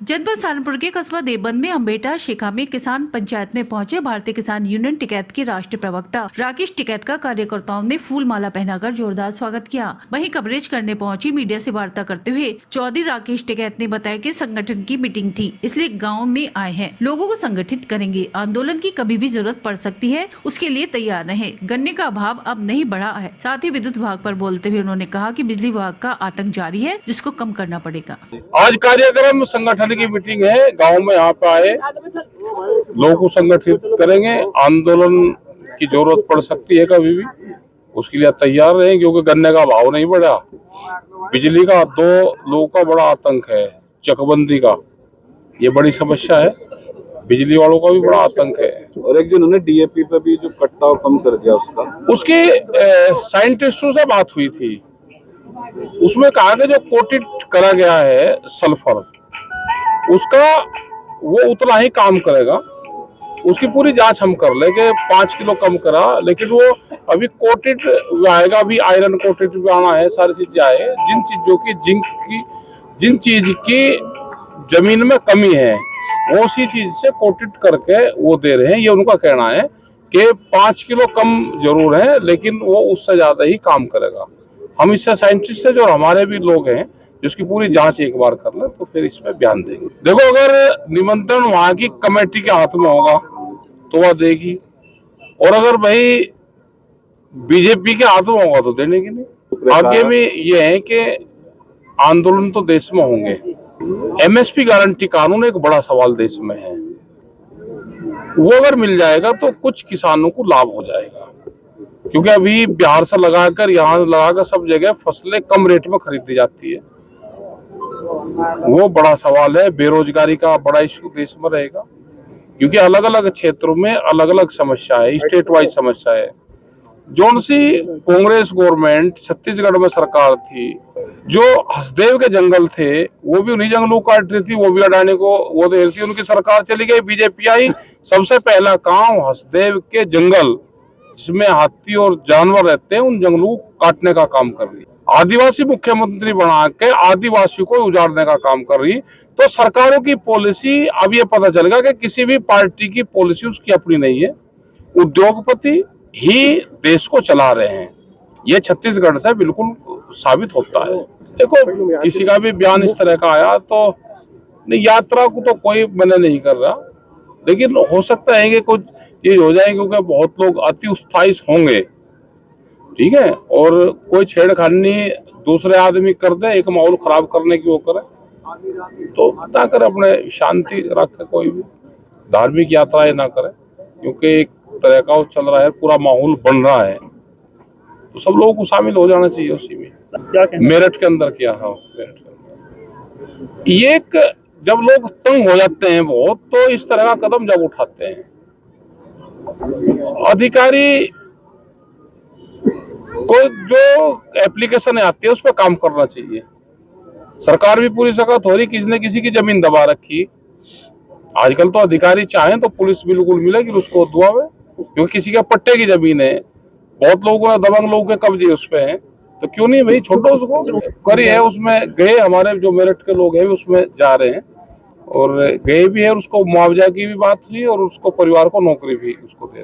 जनपद सहारनपुर के कस्बा देवबंद में अम्बेटा शेखा में किसान पंचायत में पहुंचे भारतीय किसान यूनियन टिकैत के राष्ट्रीय प्रवक्ता राकेश टिकैत का कार्यकर्ताओं ने फूल माला पहनाकर जोरदार स्वागत किया। वहीं कवरेज करने पहुंची मीडिया से वार्ता करते हुए चौधरी राकेश टिकैत ने बताया कि संगठन की मीटिंग थी, इसलिए गाँव में आए हैं, लोगों को संगठित करेंगे, आंदोलन की कभी भी जरूरत पड़ सकती है, उसके लिए तैयार रहे। गन्ने का अभाव अब नहीं बढ़ा है। साथ ही विद्युत विभाग पर बोलते हुए उन्होंने कहा कि बिजली विभाग का आतंक जारी है, जिसको कम करना पड़ेगा। आज कार्यक्रम संगठन की मीटिंग है, गांव में यहाँ पे आए लोगों को संगठित करेंगे। आंदोलन की जरूरत पड़ सकती है कभी भी, उसके लिए तैयार रहें, क्योंकि गन्ने का भाव नहीं बढ़ा। बिजली का 2 लोगों का बड़ा आतंक है, चकबंदी का ये बड़ी समस्या है, बिजली वालों का भी बड़ा आतंक है। और एक जो उन्होंने डीएपी पे भी जो कट्टा कम कर दिया उसके साइंटिस्टों से बात हुई थी, उसमें कहा कि जो कोटेड करा गया है सल्फर, उसका वो उतना ही काम करेगा। उसकी पूरी जांच हम कर ले कि 5 किलो कम करा, लेकिन वो अभी कोटेड आएगा, अभी आयरन कोटेड भी आना है, सारी चीजें आए। जिन चीजों की जिंक की, जिन चीज की जमीन में कमी है, वो उसी चीज से कोटेड करके वो दे रहे हैं। ये उनका कहना है कि 5 किलो कम जरूर है, लेकिन वो उससे ज्यादा ही काम करेगा। हम इससे साइंटिस्ट है जो हमारे भी लोग हैं, जिसकी पूरी जांच एक बार कर ले तो फिर इसमें बयान देंगे। देखो, अगर निमंत्रण वहां की कमेटी के हाथ में होगा तो वह देगी, और अगर भाई बीजेपी के हाथ में होगा तो देने की नहीं। आगे में ये है कि आंदोलन तो देश में होंगे। एमएसपी गारंटी कानून एक बड़ा सवाल देश में है, वो अगर मिल जाएगा तो कुछ किसानों को लाभ हो जाएगा, क्योंकि अभी बिहार से लगाकर यहाँ लगाकर सब जगह फसलें कम रेट में खरीदी जाती है। वो बड़ा सवाल है। बेरोजगारी का बड़ा इशू देश में रहेगा, क्योंकि अलग अलग क्षेत्रों में अलग अलग समस्या है, स्टेट वाइज समस्या है। जोन सी कांग्रेस गवर्नमेंट छत्तीसगढ़ में सरकार थी, जो हसदेव के जंगल थे वो भी उन्हीं जंगलों काट रही थी, वो भी अडानी को वो दे रही थी। उनकी सरकार चली गई, बीजेपी आई, सबसे पहला काम हसदेव के जंगल जिसमें हाथी और जानवर रहते हैं, उन जंगलों को काटने का काम कर रही। आदिवासी मुख्यमंत्री बना के आदिवासियों को उजाड़ने का काम कर रही। तो सरकारों की पॉलिसी, अब ये पता चलेगा कि किसी भी पार्टी की पॉलिसी उसकी अपनी नहीं है, उद्योगपति ही देश को चला रहे हैं। ये छत्तीसगढ़ से बिल्कुल साबित होता है। देखो, किसी का भी बयान इस तरह का आया तो नहीं, यात्रा को तो कोई मना नहीं कर रहा, लेकिन हो सकता है कि कुछ चीज हो जाए, क्योंकि बहुत लोग अति उत्साहित होंगे, ठीक है, और कोई छेड़खानी दूसरे आदमी कर दे, एक माहौल खराब करने की वो करे, तो ना करे, अपने शांति रखे, कोई भी धार्मिक यात्राएं ना करे, क्योंकि एक तरह का वो चल रहा है, पूरा माहौल बन रहा है, तो सब लोगों को शामिल हो जाना चाहिए उसी में। मेरठ के अंदर किया था, मेरठ के अंदर ये जब लोग तंग हो जाते हैं बहुत, तो इस तरह का कदम जब उठाते हैं अधिकारी को, जो एप्लीकेशन आती है उस पर काम करना चाहिए। सरकार भी पूरी सख्त हो रही, किसी ने किसी की जमीन दबा रखी। आजकल तो अधिकारी चाहें तो पुलिस बिल्कुल मिलेगी उसको दुआवे, क्योंकि किसी का पट्टे की जमीन है, बहुत लोगों ने दबंग लोगों के कब्जे उस पे हैं, तो क्यों नहीं भाई, छोड़ो उसको। करी है, उसमें गए, हमारे जो मेरठ के लोग हैं उसमें जा रहे हैं और गए भी है, उसको मुआवजा की भी बात हुई और उसको परिवार को नौकरी भी उसको दे